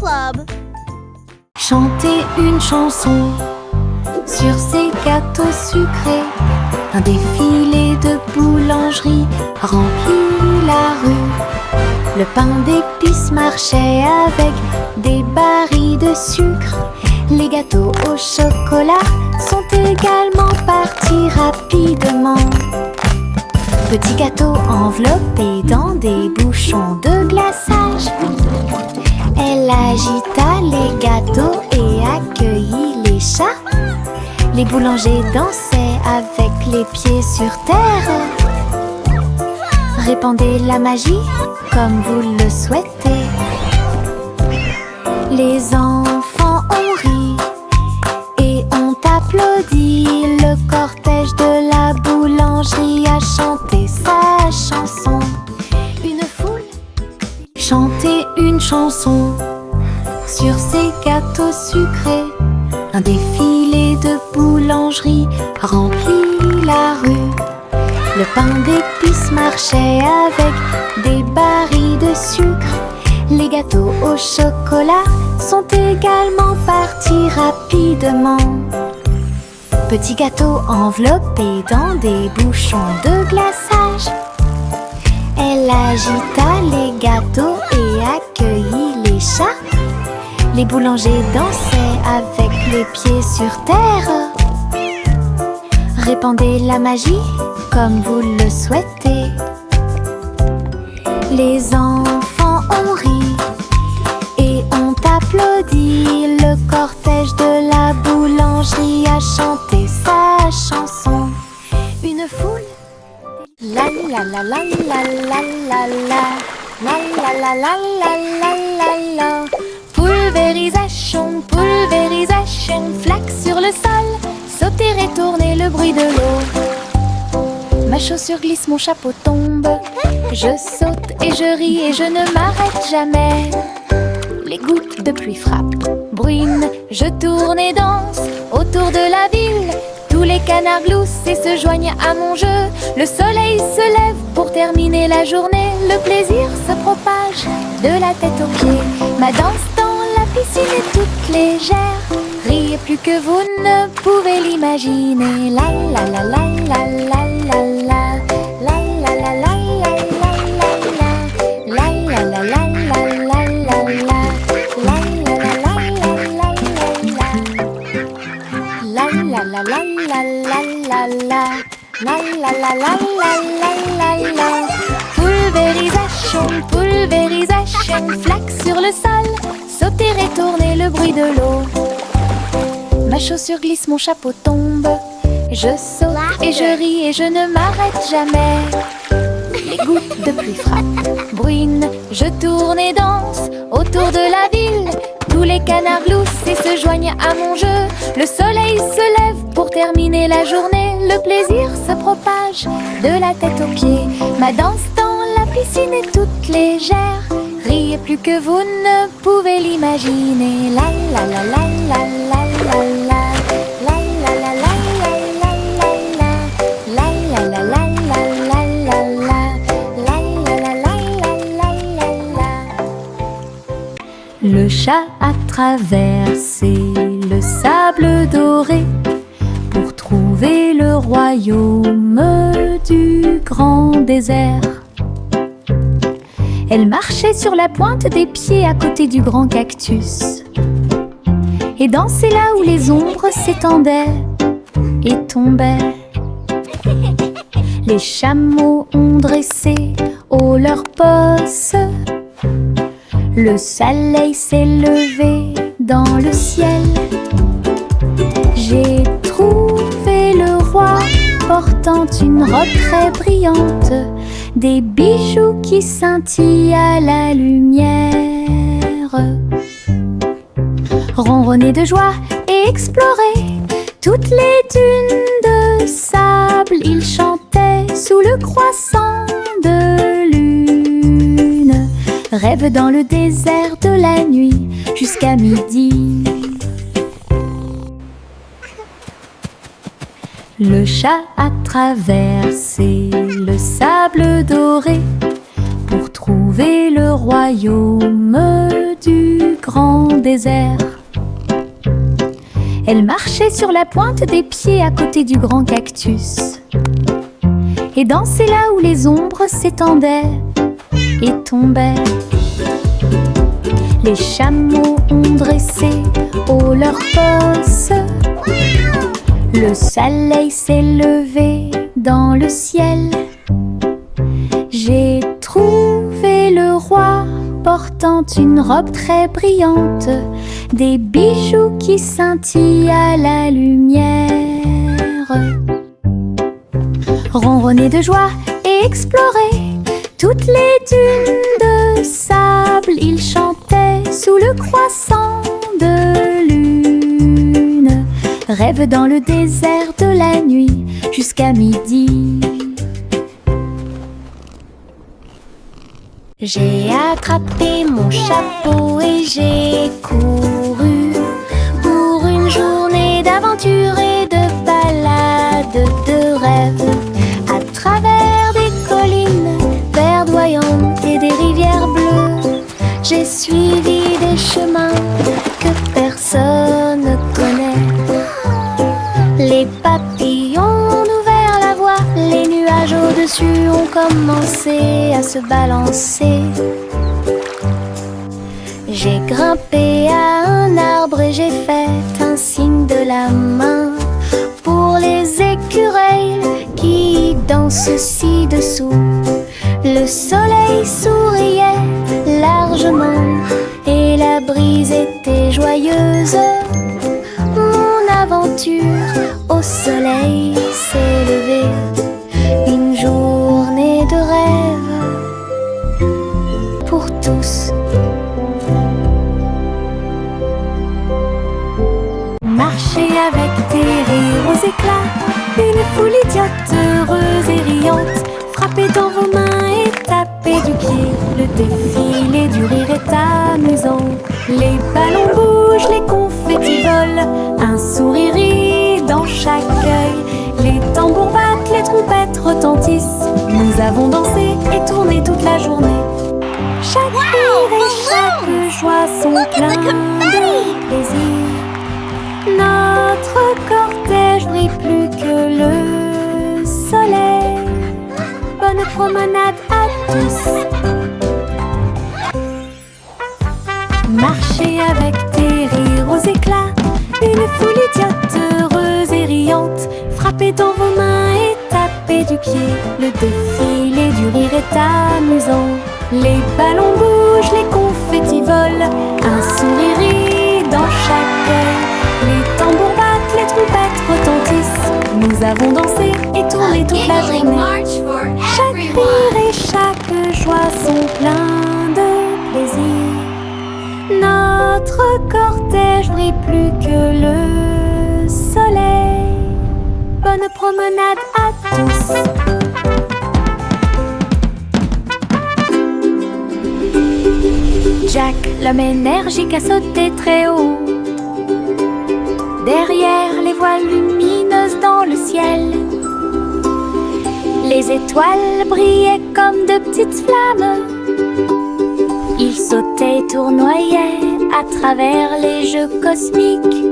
Club. Chanter une chanson sur ces gâteaux sucrés. Un défilé de boulangerie remplit la rue. Le pain d'épices marchait avec des barils de sucre. Les gâteaux au chocolat sont également partis rapidement. Petits gâteaux enveloppés dans des bouchons de glaçage. Elle agita les gâteaux et accueillit les chats. Les boulangers dansaient avec les pieds sur terre. Répandez la magie comme vous le souhaitez. Les enfants ont ri et ont applaudi. Le cortège de la boulangerie a chanté sa chanson. Une foule chantait une chanson sur ces gâteaux sucrés. Un défilé de boulangerie remplit la rue. Le pain d'épices marchait avec des barils de sucre. Les gâteaux au chocolat sont également partis rapidement. Petits gâteaux enveloppés dans des bouchons de glaçage. Elle agita les gâteaux et accueillit les chats. Les boulangers dansaient avec les pieds sur terre. Répandez la magie comme vous le souhaitez. Les enfants ont ri et ont applaudi. Le cortège de la boulangerie a chanté sa chanson. Une foule. La la la la la la la la. La la la la la la la la. Pulvérisation, pulvérisation, flaque sur le sol. Sauter et tourner le bruit de l'eau. Ma chaussure glisse, mon chapeau tombe. Je saute et je ris et je ne m'arrête jamais. Les gouttes de pluie frappent, bruine, je tourne et danse autour de la ville. Tous les canards gloussent et se joignent à mon jeu. Le soleil se lève pour terminer la journée. Le plaisir se propage de la tête aux pieds. Ma danse dans la piscine est toute légère. Riez plus que vous ne pouvez l'imaginer. La la la la la la la la. La la la la la la la. La la la la la la la la. La la la la la la la. La la la la la la la. La la la la la la la. Pulvérisation, pulvérisation, flaque sur le sol. Sauter et tourner le bruit de l'eau. Ma chaussure glisse, mon chapeau tombe. Je saute et je ris et je ne m'arrête jamais. Les gouttes de pluie frappent, bruine, je tourne et danse autour de la ville. Tous les canards gloussent et se joignent à mon jeu. Le soleil se lève pour terminer la journée. Le plaisir se propage de la tête aux pieds. Ma danse dans la piscine est toute légère. Riez plus que vous ne pouvez l'imaginer. La la la la la la la la. La la la la la la la la. La la la la la la la la. La la la la la la la. Le chat a traversé le sable doré pour trouver le royaume du grand désert. Elle marchait sur la pointe des pieds à côté du grand cactus et dansait là où les ombres s'étendaient et tombaient. Les chameaux ont dressé haut leurs posses. Le soleil s'est levé dans le ciel. J'ai trouvé le roi portant une robe très brillante, des bijoux qui scintillent à la lumière. Ronronner de joie et explorer toutes les dunes de sable, il chantait sous le croissant de lune. Rêve dans le désert de la nuit jusqu'à midi. Le chat a traversé le sable doré pour trouver le royaume du grand désert. Elle marchait sur la pointe des pieds à côté du grand cactus et dansait là où les ombres s'étendaient et tombaient. Les chameaux ont dressé haut leurs bosses. Le soleil s'est levé dans le ciel. J'ai trouvé le roi portant une robe très brillante, des bijoux qui scintillent à la lumière. Ronronner de joie et explorer toutes les dunes de sable, il chantait sous le croissant de lune. Rêve dans le désert de la nuit jusqu'à midi. J'ai attrapé mon chapeau et j'ai couru pour une journée d'aventure et de balade de rêve, à travers des collines verdoyantes et des rivières bleues. J'ai suivi des chemins que personne ne connaît. Les papillons ont ouvert la voie, les nuages au-dessus ont commencé à se balancer. J'ai grimpé à un arbre et j'ai fait un signe de la main pour les écureuils qui dansent ci-dessous. Le soleil souriait largement et la brise était joyeuse. Mon aventure au soleil s'est levée, une journée de rêve pour tous. Marcher avec des rires aux éclats, une foule idiote, heureuse et riante. Frappez dans vos mains et tapez du pied, le défilé du rire est amusant. Les ballons bougent, les confettis volent, un sourire rit dans chaque œil. Les tambours battent, les trompettes retentissent. Nous avons dansé et tourné toute la journée. Chaque rire et chaque joie sont pleins de plaisir. Notre cortège brille plus que le soleil. Bonne promenade à tous. Marchez avec des rires aux éclats, une foule idiote, heureuse et riante. Frappez dans vos mains et tapez du pied, le défilé du rire est amusant. Les ballons bougent, les confettis volent, un sourire rit dans chaque œil. Les tambours battent, les trompettes retentissent. Nous avons dansé et tourné toute la journée. Chaque rire et chaque joie sont pleins de plaisir. Notre cortège brille plus que le soleil. Bonne promenade à tous. Jack, l'homme énergique, a sauté très haut. Derrière les voiles lumineuses dans le ciel, les étoiles brillaient comme de petites flammes. Il sautait et tournoyait à travers les jeux cosmiques.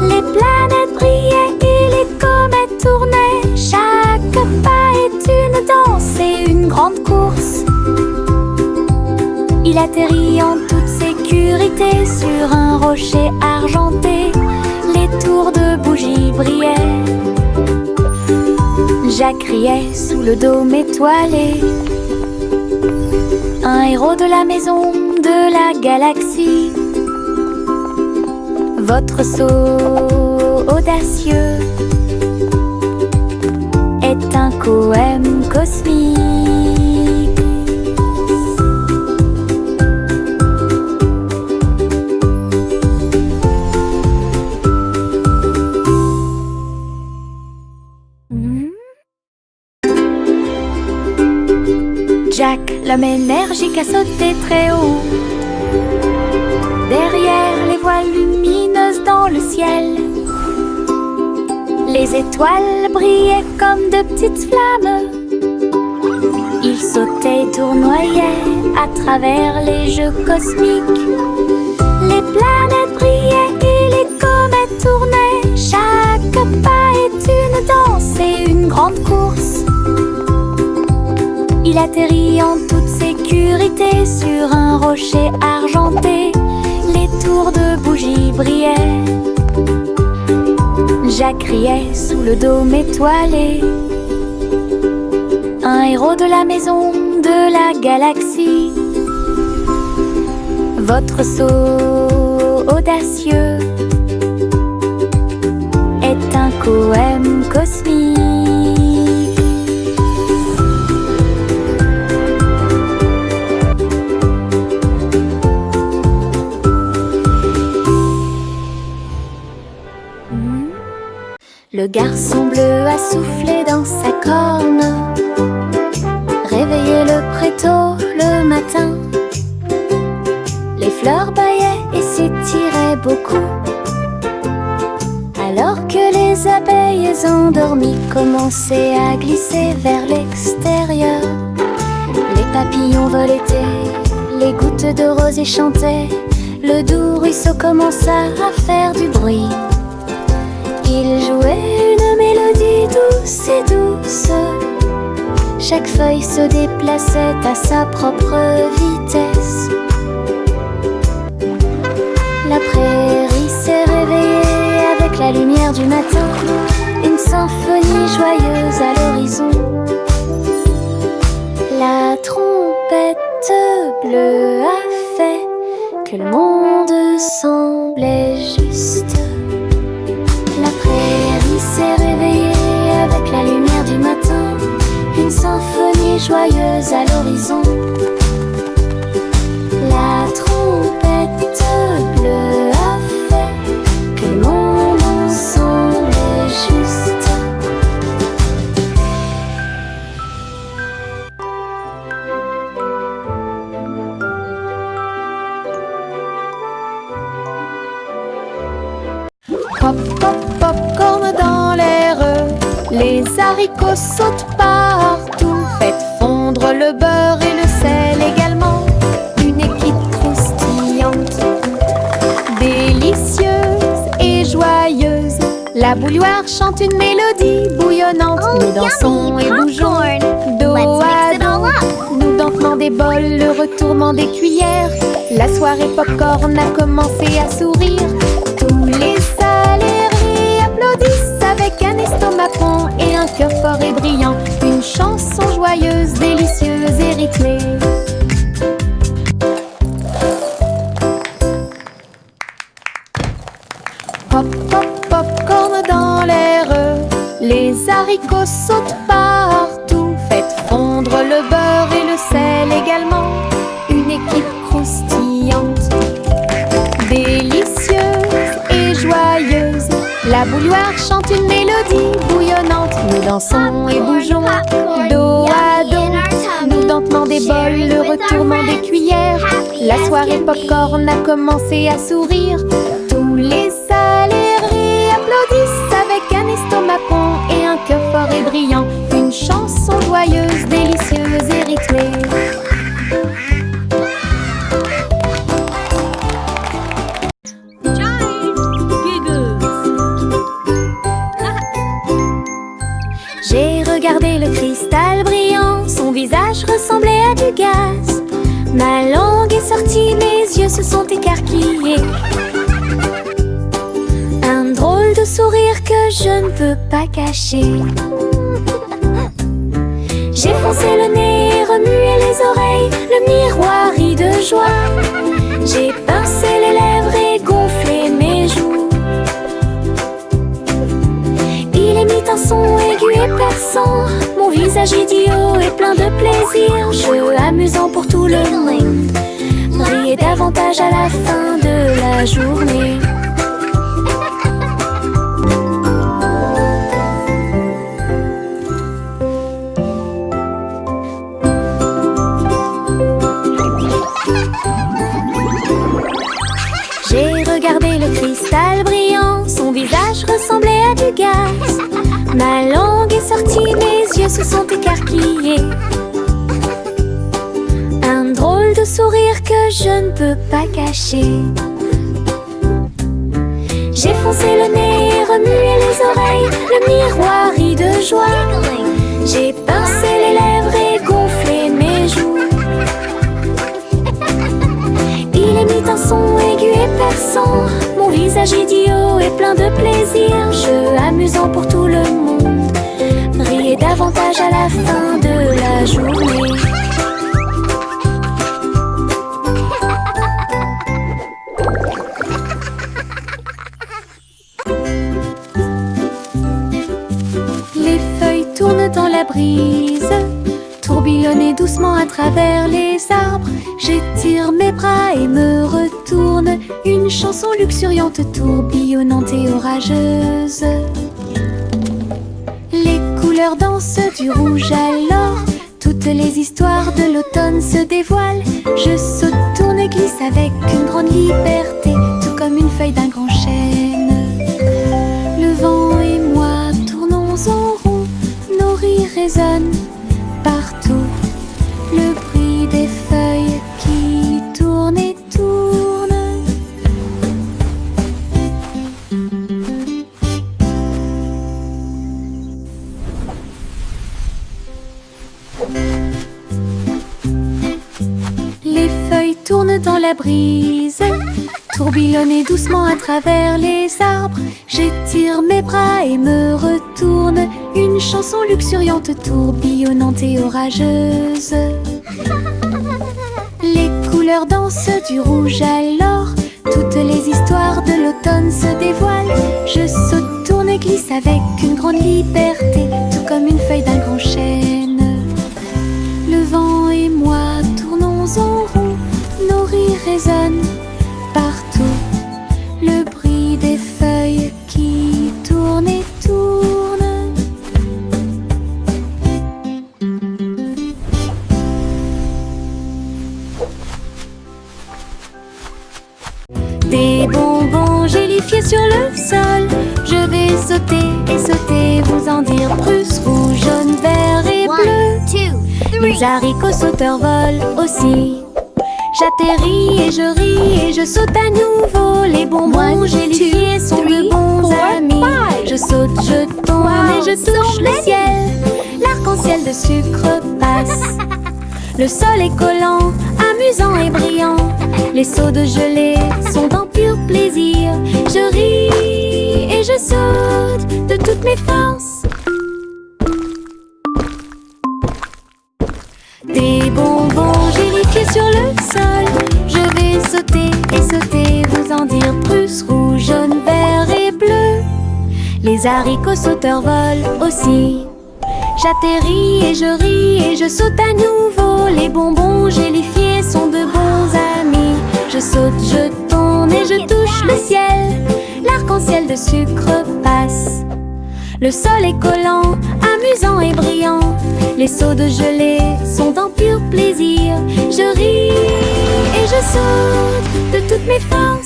Les planètes brillaient et les comètes tournaient. Chaque pas est une danse et une grande course. Il atterrit en toute sécurité sur un rocher argenté. Les tours de bougies brillaient. Jack riait sous le dôme étoilé. Un héros de la maison de la galaxie. Votre saut audacieux est un poème cosmique. Jack, l'homme énergique, a sauté très haut. Derrière les voiles lumineuses dans le ciel, les étoiles brillaient comme de petites flammes. Il sautait et tournoyait à travers les jeux cosmiques. les planètes brillaient et les comètes tournaient. Chaque pas est une danse et une grande course. Il atterrit en toute sécurité sur un rocher argenté. Les tours de bougies brillaient. Jacques riait sous le dôme étoilé. Un héros de la maison de la galaxie. Votre saut audacieux est un poème cosmique. Le garçon bleu a soufflé dans sa corne, réveillé le prétôt le matin. Les fleurs bâillaient et s'étiraient beaucoup, alors que les abeilles endormies commençaient à glisser vers l'extérieur. Les papillons voletaient, les gouttes de rosée chantaient. Le doux ruisseau commença à faire du bruit. Il jouait une mélodie douce et douce. Chaque feuille se déplaçait à sa propre vitesse. La prairie s'est réveillée avec la lumière du matin. Une symphonie joyeuse à l'horizon. La trompette bleue a fait que le monde semblait juste. La prairie s'est réveillée avec la lumière du matin. Une symphonie joyeuse à l'horizon. La trompette bleue a fait que le monde semblait juste. Pop, pop, popcorn dans l'air. Les haricots sautent partout. Faites fondre le beurre et le sel également. Une équipe croustillante, délicieuse et joyeuse. La bouilloire chante une mélodie bouillonnante. Nous dansons et bougeons dos à dos. Nous dentement des bols, le retournement des cuillères. La soirée popcorn a commencé à sourire. Tous les salariés applaudissent avec un estomac rond et un cœur fort et brillant. Une chanson joyeuse, délicieuse et rythmée. Pop, pop, popcorn dans l'air. Les haricots sautent partout. Faites fondre le beurre et le sel également. Une équipe croustillante, délicieuse et joyeuse. La bouilloire chante une mélodie bouillonnante. Nous dansons et bougeons dos à dos. Nous dentement des bols, le retournement des cuillères. La soirée popcorn a commencé à sourire. Tous les salariés applaudissent avec un estomac rond et un cœur fort et brillant. Une chanson joyeuse, délicieuse et rythmée. J'ai regardé le cristal brillant, son visage ressemblait à du gaz. Ma langue est sortie, mes yeux se sont écarquillés. Un drôle de sourire que je ne peux pas cacher. J'ai foncé le nez, remué les oreilles, le miroir rit de joie. J'ai pincé les lèvres et gonflé mes joues. Il émit un son aigu et perçant. Mon visage idiot est plein de plaisir. Jeu amusant pour tout le monde. Riez davantage à la fin de la journée. J'ai regardé le cristal brillant, son visage ressemblait à du gaz. Ma langue est sortie, mes yeux se sont écarquillés. Un drôle de sourire que je ne peux pas cacher. J'ai foncé le nez et remué les oreilles, le miroir rit de joie. J'ai pincé les lèvres et gonflé mes joues. Il émit un son aigu et perçant, mon visage idiot et plein de plaisir. Jeu amusant pour tout le monde, riez davantage à la fin de la journée. Les feuilles tournent dans la brise, tourbillonnent doucement à travers les arbres. J'étire mes bras et me retourne, une chanson luxuriante, tourbillonnante et orageuse. Les couleurs dansent du rouge à l'or, toutes les histoires de l'automne se dévoilent. Je saute, tourne, glisse avec une grande liberté, tout comme une feuille d'un grand chêne. Le vent et moi tournons en rond, nos rires résonnent partout. Le bruit des feuilles qui tournent et tournent. Les feuilles tournent dans la brise, tourbillonnent doucement à travers les arbres. J'étire mes bras et me retourne, une chanson luxuriante, tourbillonnante et orageuse. Les couleurs dansent du rouge à l'or, toutes les histoires de l'automne se dévoilent. Je saute, tourne, glisse avec une grande liberté, tout comme une feuille d'un grand chêne. Le vent et moi tournons en rond, nos rires résonnent partout. Le bruit des feuilles qui tournent et tournent. Des bonbons gélifiés sur le sol, je vais sauter et sauter, vous en dire plus. Rouge, jaune, vert et bleu. Les haricots sauteurs volent aussi. J'atterris et je ris et je saute à nouveau. Les bonbons gélifiés sont de bons amis. Je saute, je tourne et je touche le ciel. L'arc-en-ciel de sucre passe. Le sol est collant, amusant et brillant. Les seaux de gelée sont en pur plaisir. Je ris et je saute de toutes mes forces. Des bonbons gélifiés sur le sol, je vais sauter et sauter, vous en dire plus. Rouge, jaune, vert et bleu. Les haricots sauteurs volent aussi. J'atterris et je ris et je saute à nouveau. Les bonbons gélifiés sont de bons amis. Je saute, je tourne et je touche le ciel. L'arc-en-ciel de sucre passe. Le sol est collant, amusant et brillant. Les seaux de gelée sont en pur plaisir. Je ris et je saute de toutes mes forces.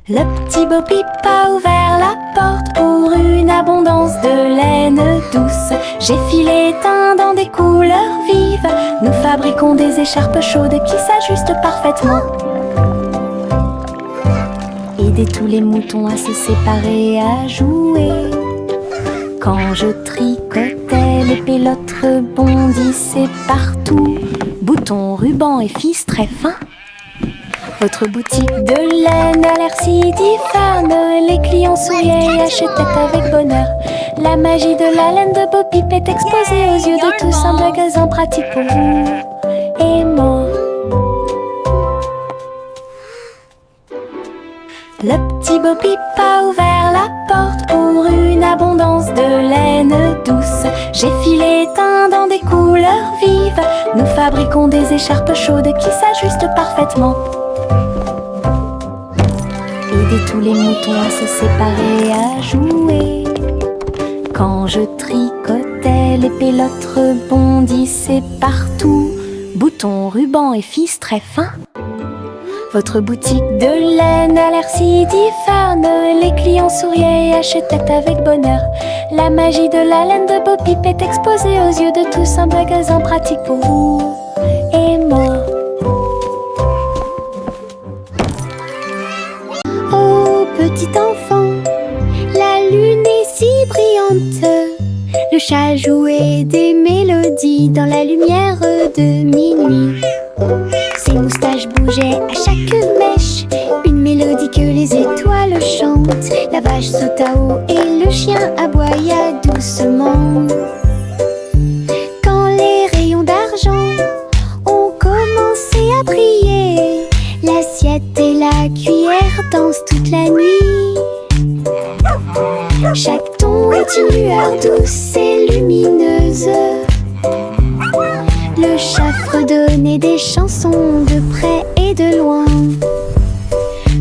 Le petit Bo Peep a ouvert la porte pour une abondance de laine douce. J'ai filé teint dans des couleurs vives. Nous fabriquons des écharpes chaudes qui s'ajustent parfaitement. Aider tous les moutons à se séparer, à jouer. Quand je tricotais, les pélotes rebondissaient partout. Boutons, rubans et fils très fins. Votre boutique de laine a l'air si diphane. Les clients souriaient et achetaient avec bonheur. La magie de la laine de Bo Peep est exposée aux yeux de tous. Un magasin pratique pour vous et moi. Le petit Bo Peep a ouvert la porte pour une abondance de laine douce. J'ai filé teint dans des couleurs vives. Nous fabriquons des écharpes chaudes qui s'ajustent parfaitement. Aider tous les moutons à se séparer, à jouer. Quand je tricotais, les pélotes rebondissaient partout. Boutons, rubans et fils très fins. Votre boutique de laine a l'air si diphane. Les clients souriaient et achetaient avec bonheur. La magie de la laine de Bo Peep est exposée aux yeux de tous. Un magasin pratique pour vous et moi. chat jouait des mélodies dans la lumière de minuit. Ses moustaches bougeaient à chaque mèche, une mélodie que les étoiles chantent. La vache sauta haut et le chien aboya doucement. Quand les rayons d'argent ont commencé à briller, l'assiette et la cuillère dansent toute la nuit. Chaque ton est une lueur douce et lumineuse. Le chat fredonnait des chansons de près et de loin.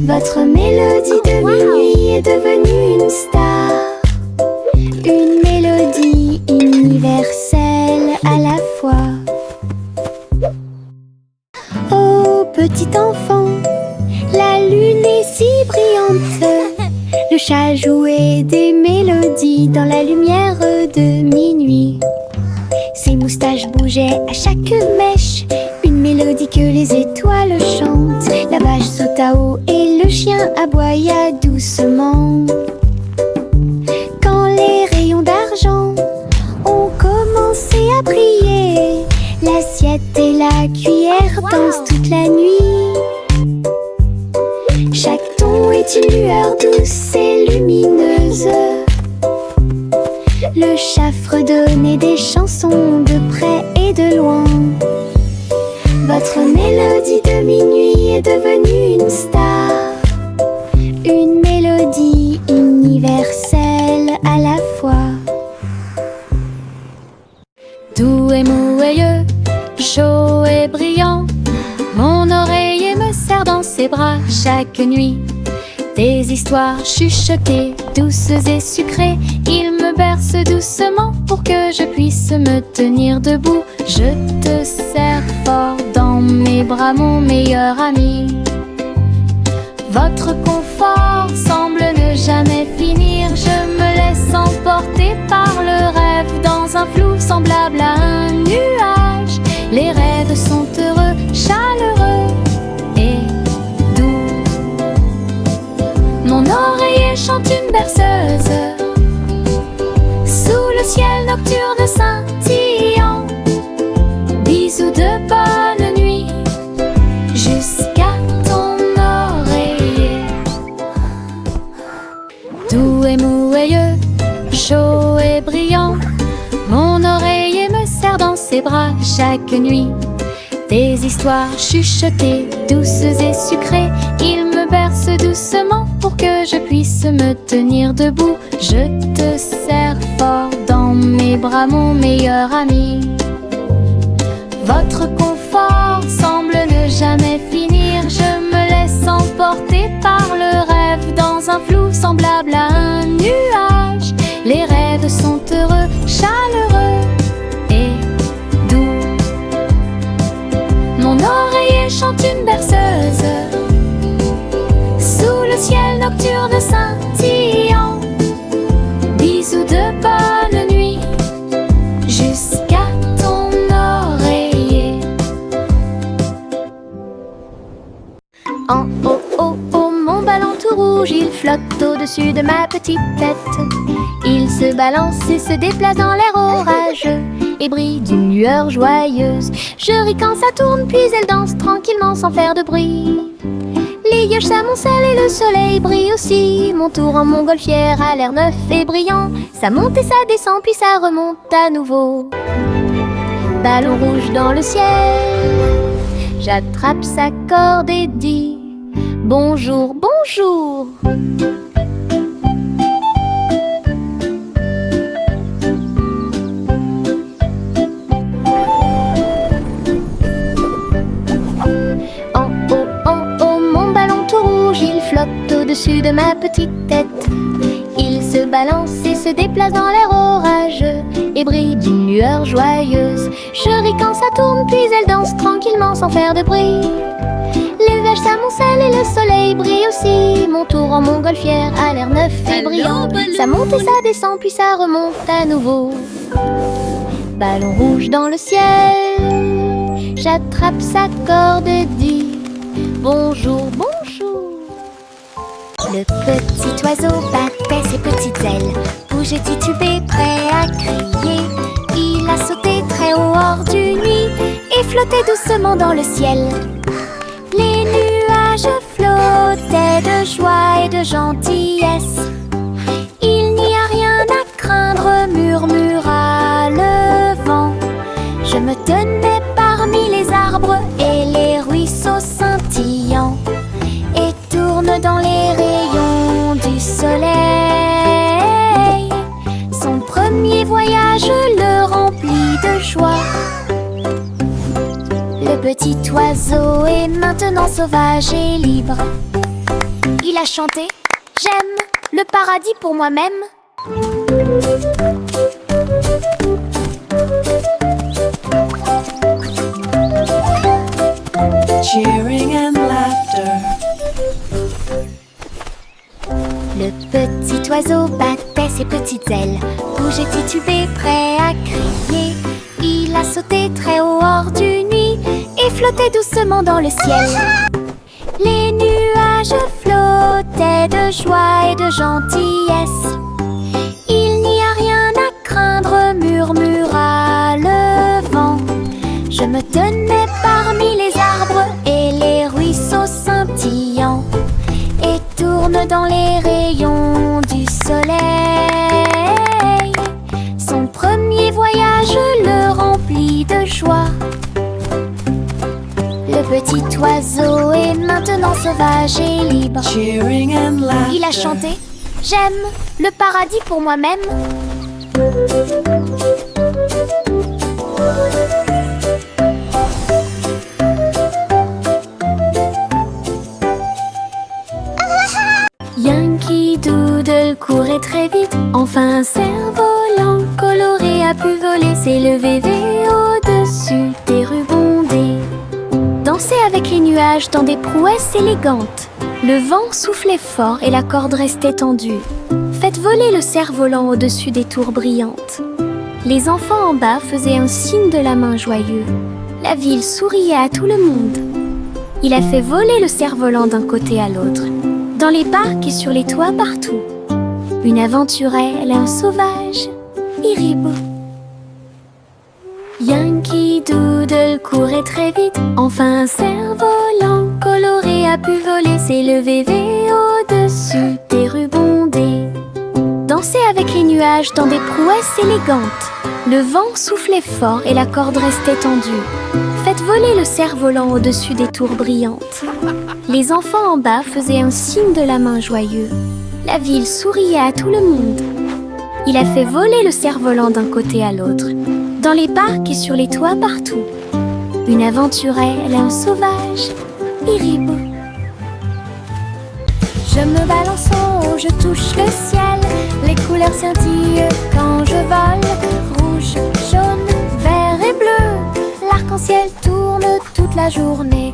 Votre mélodie de minuit est devenue une star, une mélodie universelle à la fois. Oh petit enfant, la lune est si brillante. Le chat jouait des mélodies dans la lumière de minuit. Ses moustaches bougeaient à chaque mèche, une mélodie que les étoiles chantent. La vache sauta haut et le chien aboya doucement. Quand les rayons d'argent ont commencé à briller, l'assiette et la cuillère dansent toute la nuit. Chaque ton est une lueur douce et lumineuse. Le chat fredonnait des chansons de près et de loin. Votre mélodie de minuit est devenue une star, une mélodie universelle à la fois. Doux et moelleux, chaud et brillant, mon oreiller me serre dans ses bras chaque nuit. Des histoires chuchotées, douces et sucrées, il me berce doucement pour que je puisse me tenir debout. Je te serre fort dans mes bras, mon meilleur ami. Votre confort semble ne jamais finir. Je me laisse emporter par le rêve dans un flou semblable à un nuage. Les rêves sont heureux, chaleureux et doux. Mon oreiller chante une berceuse sous le ciel nocturne scintillant. Bisous de bonne nuit jusqu'à ton oreiller. Doux et moelleux, chaud et brillant, mon oreiller me serre dans ses bras chaque nuit. Des histoires chuchotées, douces et sucrées, il me berce doucement pour que je puisse me tenir debout. Je te serre fort dans mes bras, mon meilleur ami. Votre confort semble ne jamais finir. Je me laisse emporter par le rêve dans un flou semblable à un nuage. Les rêves sont heureux, chaleureux et doux. Mon oreiller chante une berceuse sous le ciel nocturne scintillant. Bisous de bonne nuit jusqu'à ton oreiller. En haut, haut, haut, mon ballon tout rouge, il flotte au-dessus de ma petite tête. Il se balance et se déplace dans l'air orageux et brille d'une lueur joyeuse. Je ris quand ça tourne, puis elle danse tranquillement sans faire de bruit. Les nuages s'amoncellent et le soleil brille aussi. Mon tour en montgolfière a l'air neuf et brillant. Ça monte et ça descend, puis ça remonte à nouveau. Ballon rouge dans le ciel, j'attrape sa corde et dis bonjour, bonjour. Il flotte au-dessus de ma petite tête. Il se balance et se déplace dans l'air orageux et brille d'une lueur joyeuse. Je ris quand ça tourne, puis elle danse tranquillement sans faire de bruit. Les nuages s'amoncellent et le soleil brille aussi. Mon tour en montgolfière a l'air neuf et brillant. Ça monte et ça descend, puis ça remonte à nouveau. Ballon rouge dans le ciel, j'attrape sa corde et dis bonjour, bonjour. Le petit oiseau battait ses petites ailes, bougeait, titubait, prêt à crier. flottaient doucement dans le ciel. Les nuages flottaient de joie et de gentillesse. Il n'y a rien à craindre, murmura le vent. Je me tenais parmi les arbres et les ruisseaux scintillants, et tourne dans les rayons du soleil. Son premier voyage le remplit de joie. Le petit oiseau est maintenant sauvage et libre. Il a chanté « J'aime le paradis pour moi-même ». Cheering and laughter. Le petit oiseau battait ses petites ailes, bougeait titubé, prêt à crier. Il a sauté très haut hors du nuit et flottait doucement dans le ciel. Les nuages flottaient de joie et de gentillesse. Il n'y a rien à craindre, murmura le vent. Je me tenais parmi les arbres et les ruisseaux scintillants, et tourne dans les rayons du soleil. Son premier voyage le remplit de joie. Le petit oiseau est maintenant sauvage et libre. Cheering and laughter. Il a chanté « J'aime le paradis pour moi-même ». Yankee Doodle courait très vite. Enfin un cerf-volant coloré a pu voler, s'élever au-dessus des rues bondées, danser avec les nuages dans des prouesses élégantes. Le vent soufflait fort et la corde restait tendue. Faites voler le cerf-volant au-dessus des tours brillantes. Les enfants en bas faisaient un signe de la main joyeux. La ville souriait à tout le monde. Il a fait voler le cerf-volant d'un côté à l'autre, dans les parcs et sur les toits partout. Une aventurelle, un sauvage, Iribo. Yankee Doodle courait très vite. Enfin un cerf-volant coloré a pu voler, s'élever au-dessus des rues bondées, danser avec les nuages dans des prouesses élégantes. Le vent soufflait fort et la corde restait tendue. Faites voler le cerf-volant au-dessus des tours brillantes. Les enfants en bas faisaient un signe de la main joyeux. La ville souriait à tout le monde. Il a fait voler le cerf-volant d'un côté à l'autre, dans les parcs et sur les toits partout. Une aventurelle, un sauvage, Iribo. Je me balance en haut, je touche le ciel. Les couleurs scintillent quand je vole. Rouge, jaune, vert et bleu. L'arc-en-ciel tourne toute la journée.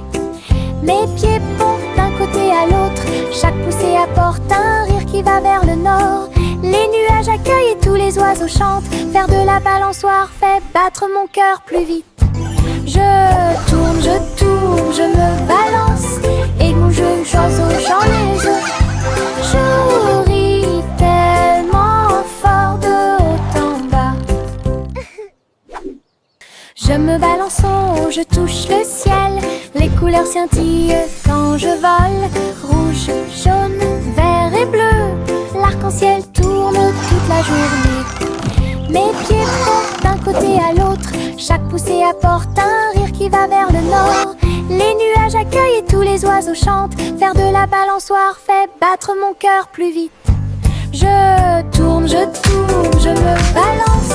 Mes pieds pompent d'un côté à l'autre. Chaque poussée apporte un rire qui va vers le nord. Les nuages accueillent et tous les oiseaux chantent. Faire de la balançoire fait battre mon cœur plus vite. Je tourne, je me balance. Et mon jeu oiseau, j'en les œufs. Je ris tellement fort de haut en bas. Je me balance en haut, je touche le ciel. Les couleurs scintillent quand je vole. Rouge, jaune, vert et bleu. L'arc-en-ciel tourne toute la journée. Mes pieds pompent d'un côté à l'autre. Chaque poussée apporte un rire qui va vers le nord. Les nuages accueillent et tous les oiseaux chantent. Faire de la balançoire fait battre mon cœur plus vite. Je tourne, je me balance.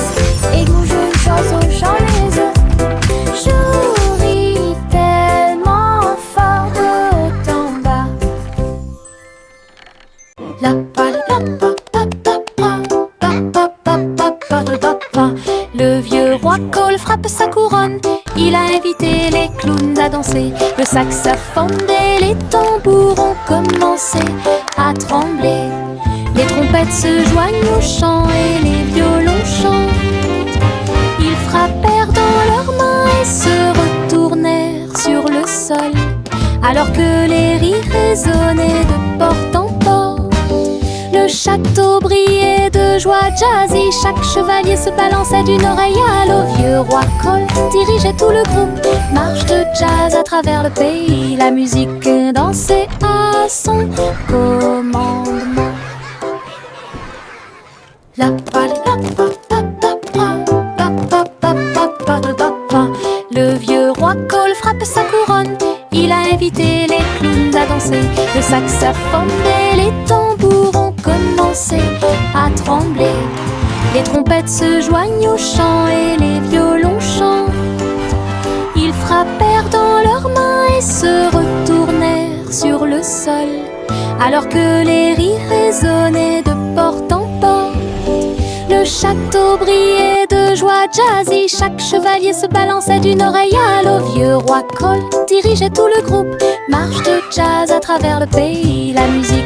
Et mon jeu oiseau, j'en les œufs. Je ris tellement fort de haut en bas. La pa la pa pa pa pa pa pa pa pa pa pa. Le vieux roi Cole frappe sa couronne. Il a invité les clowns à danser. Le saxophone et les tambours ont commencé à trembler. Les trompettes se joignent au chant et les violons chantent. Ils frappèrent dans leurs mains et se retournèrent sur le sol, alors que les rires résonnaient de porte en porte. Le château brillait de joie jazzy. Chaque chevalier se balançait d'une oreille à l'autre. Vieux roi Cole dit dirigeait tout le groupe. Marche de jazz à travers le pays, la musique dansait à son commandement. La pa la pa pa pa pa pa pa pa pa pa pa. Le vieux roi Cole frappe sa couronne. Il a invité les clowns à danser. Le saxophone et les tambours ont commencé à trembler. Les trompettes se joignent au chant et les violons chantent. Ils frappèrent dans leurs mains et se retournèrent sur le sol, alors que les rires résonnaient de porte en porte. Le château brillait de joie jazzy. Chaque chevalier se balançait d'une oreille à l'autre. Vieux roi Cole dirigeait tout le groupe. Marche de jazz à travers le pays, la musique